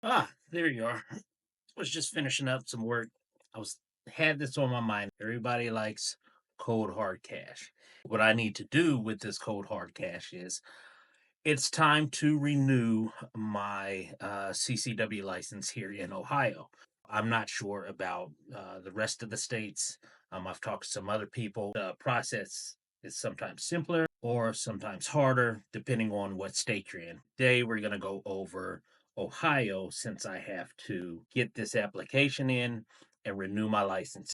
There you are. Was just finishing up some work. I was had this on my mind. Everybody likes cold hard cash. What I need to do with this cold hard cash is it's time to renew my CCW license here in Ohio. I'm not sure about the rest of the states. I've talked to some other people. The process is sometimes simpler or sometimes harder, depending on what state you're in. Today, we're going to go over Ohio since I have to get this application in and renew my license.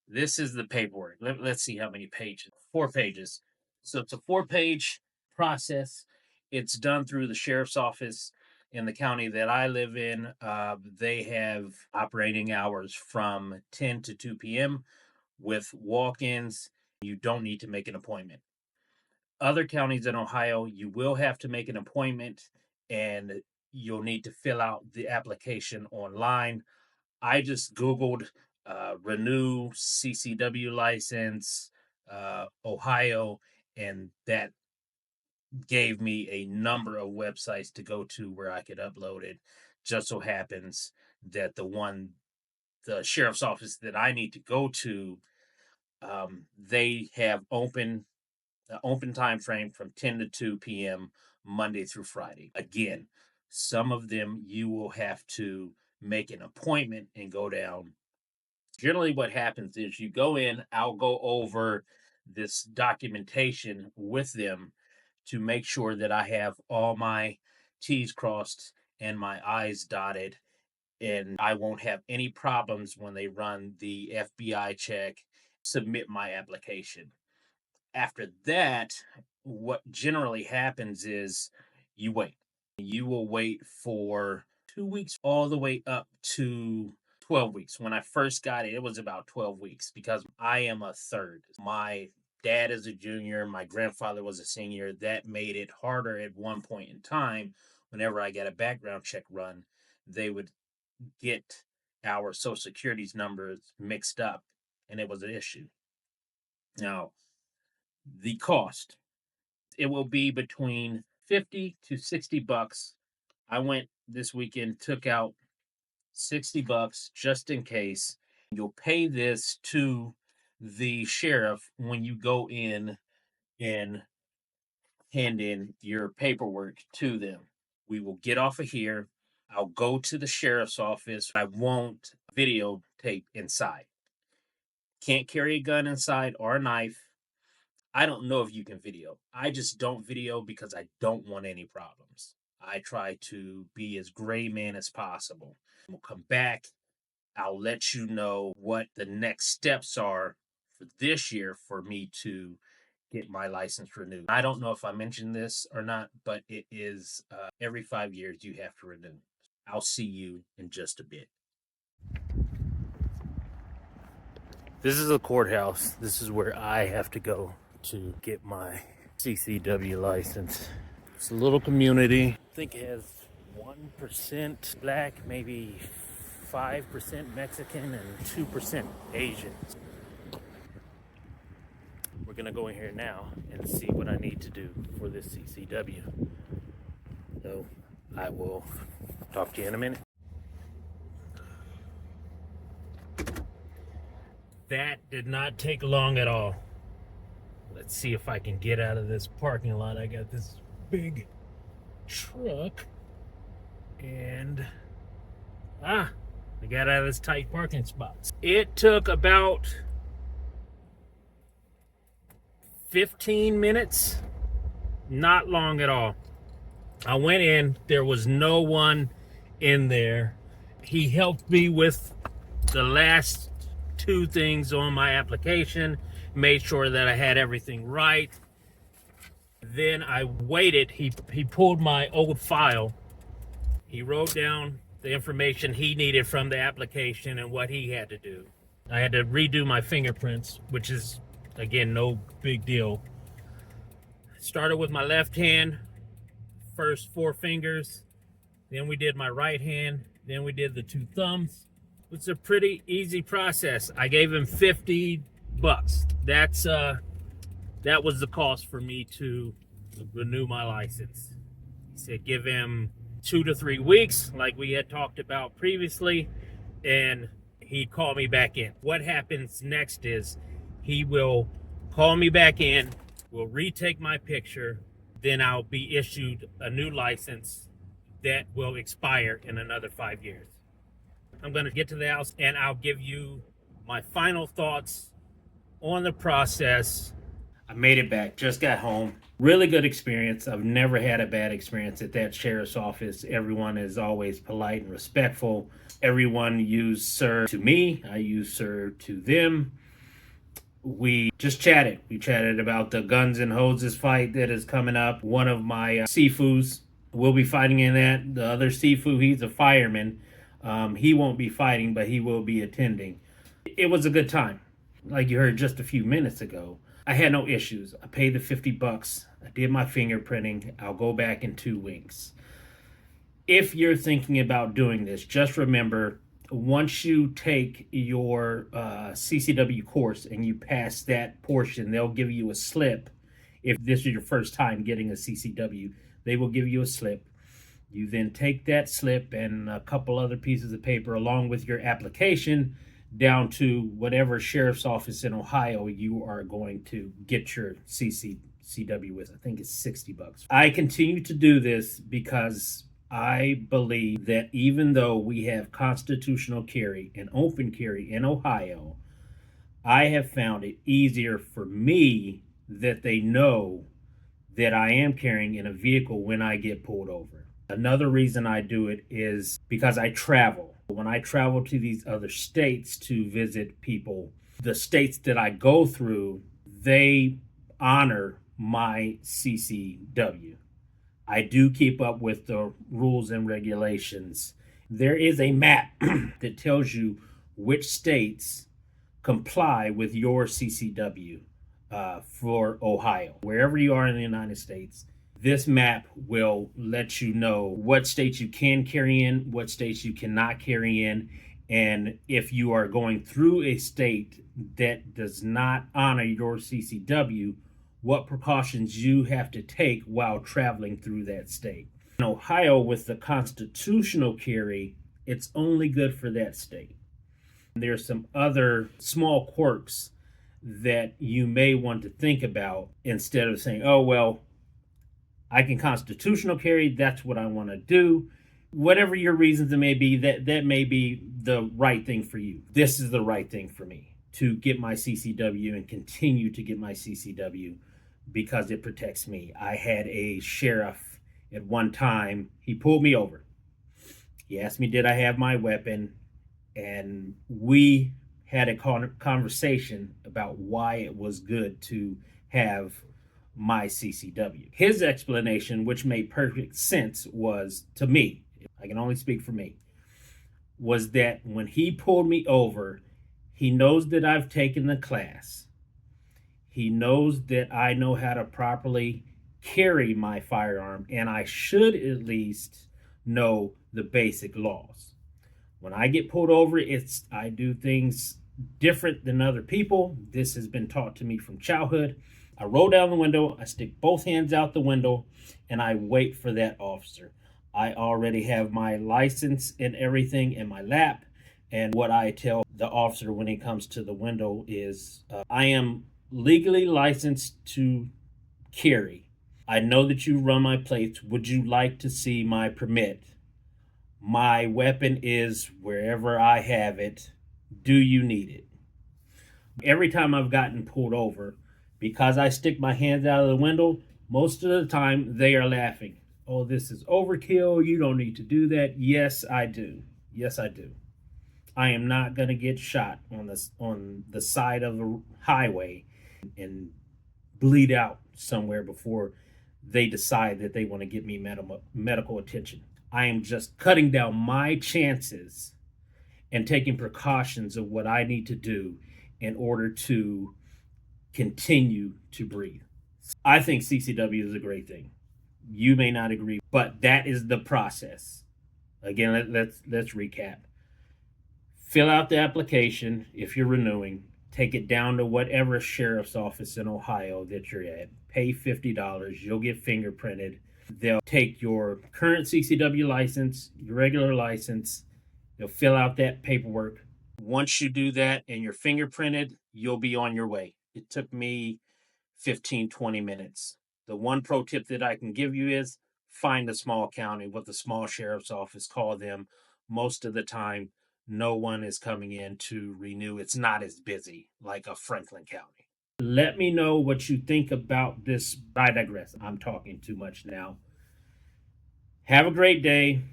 This is the paperwork. Let's see how many pages. 4 pages. So it's a 4 page process. It's done through the sheriff's office in the county that I live in. They have operating hours from 10 to 2 p.m. with walk ins. You don't need to make an appointment. Other counties in Ohio, you will have to make an appointment and you'll need to fill out the application online. I just Googled renew CCW license, Ohio, and that gave me a number of websites to go to where I could upload it. Just so happens that the sheriff's office that I need to go to, they have open time frame from 10 to 2 p.m. Monday through Friday. Again, some of them you will have to make an appointment and go down. Generally, what happens is you go in, I'll go over this documentation with them to make sure that I have all my T's crossed and my I's dotted, and I won't have any problems when they run the FBI check, submit my application. After that, what generally happens is you wait. You will wait for 2 weeks all the way up to 12 weeks. When I first got it, it was about 12 weeks because I am a third. My dad is a junior, my grandfather was a senior. That made it harder at one point in time. Whenever I got a background check run, they would get our social security's numbers mixed up, and it was an issue. Now, the cost, it will be between 50 to 60 bucks. I went this weekend, took out 60 bucks just in case. You'll pay this to the sheriff when you go in and hand in your paperwork to them. We will get off of here. I'll go to the sheriff's office. I won't videotape inside. Can't carry a gun inside or a knife. I don't know if you can video. I just don't video because I don't want any problems. I try to be as gray man as possible. We'll come back. I'll let you know what the next steps are for this year for me to get my license renewed. I don't know if I mentioned this or not, but it is every 5 years you have to renew. I'll see you in just a bit. This is the courthouse. This is where I have to go to get my CCW license. It's a little community. I think it has 1% black, maybe 5% Mexican, and 2% Asian. We're gonna go in here now and see what I need to do for this CCW. So I will talk to you in a minute. That did not take long at all. Let's see if I can get out of this parking lot. I got this big truck and I got out of this tight parking spot. It took about 15 minutes, not long at all. I went in, there was no one in there. He helped me with the last 2 things on my application, made sure that I had everything right. Then I waited. He pulled my old file. He wrote down the information he needed from the application and what he had to do. I had to redo my fingerprints, which is, again, no big deal. Started with my left hand, first 4 fingers. Then we did my right hand. Then we did the 2 thumbs. It's a pretty easy process. I gave him 50 bucks. That was the cost for me to renew my license. He said give him 2 to 3 weeks, like we had talked about previously, and he'd call me back in. What happens next is he will call me back in, will retake my picture, then I'll be issued a new license that will expire in another 5 years. I'm going to get to the house and I'll give you my final thoughts on the process. I made it back, just got home. Really good experience. I've never had a bad experience at that sheriff's office. Everyone is always polite and respectful. Everyone used sir to me. I used sir to them. We just chatted. We chatted about the guns and hoses fight that is coming up. One of my Sifus will be fighting in that. The other Sifu, he's a fireman. He won't be fighting, but he will be attending. It was a good time. Like you heard just a few minutes ago, I had no issues. I paid the $50. I did my fingerprinting. I'll go back in 2 weeks. If you're thinking about doing this, just remember, once you take your CCW course and you pass that portion, they'll give you a slip. If this is your first time getting a CCW, they will give you a slip. You then take that slip and a couple other pieces of paper along with your application down to whatever sheriff's office in Ohio you are going to get your CCW with. I think it's $60. I continue to do this because I believe that even though we have constitutional carry and open carry in Ohio, I have found it easier for me that they know that I am carrying in a vehicle when I get pulled over. Another reason I do it is because I travel. When I travel to these other states to visit people, the states that I go through, they honor my CCW. I do keep up with the rules and regulations. There is a map that tells you which states comply with your CCW for Ohio. Wherever you are in the United States, this map will let you know what states you can carry in, what states you cannot carry in, and if you are going through a state that does not honor your CCW, what precautions you have to take while traveling through that state. In Ohio, with the constitutional carry, it's only good for that state. There's some other small quirks that you may want to think about instead of saying, oh, well, I can constitutional carry, that's what I want to do. Whatever your reasons it may be, that may be the right thing for you. This is the right thing for me, to get my CCW and continue to get my CCW because it protects me. I had a sheriff at one time, he pulled me over. He asked me, did I have my weapon? And we had a conversation about why it was good to have my CCW. His explanation, which made perfect sense, was, to me, I can only speak for me, was that when he pulled me over, he knows that I've taken the class. He knows that I know how to properly carry my firearm, and I should at least know the basic laws. When I get pulled over, I do things different than other people. This has been taught to me from childhood. I roll down the window, I stick both hands out the window, and I wait for that officer. I already have my license and everything in my lap, and what I tell the officer when he comes to the window is, I am legally licensed to carry. I know that you run my plates. Would you like to see my permit? My weapon is wherever I have it. Do you need it? Every time I've gotten pulled over, because I stick my hands out of the window, most of the time they are laughing. Oh, this is overkill. You don't need to do that. Yes, I do. Yes, I do. I am not going to get shot on the side of the highway and bleed out somewhere before they decide that they want to give me medical attention. I am just cutting down my chances and taking precautions of what I need to do in order to continue to breathe. I think CCW is a great thing. You may not agree, but that is the process. Again, let's recap. Fill out the application if you're renewing. Take it down to whatever sheriff's office in Ohio that you're at. Pay $50. You'll get fingerprinted. They'll take your current CCW license, your regular license, they'll fill out that paperwork. Once you do that and you're fingerprinted, you'll be on your way. It took me 15, 20 minutes. The one pro tip that I can give you is find a small county with a small sheriff's office, call them. Most of the time, no one is coming in to renew. It's not as busy like a Franklin County. Let me know what you think about this. I digress. I'm talking too much now. Have a great day.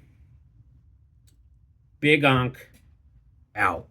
Big Onk out.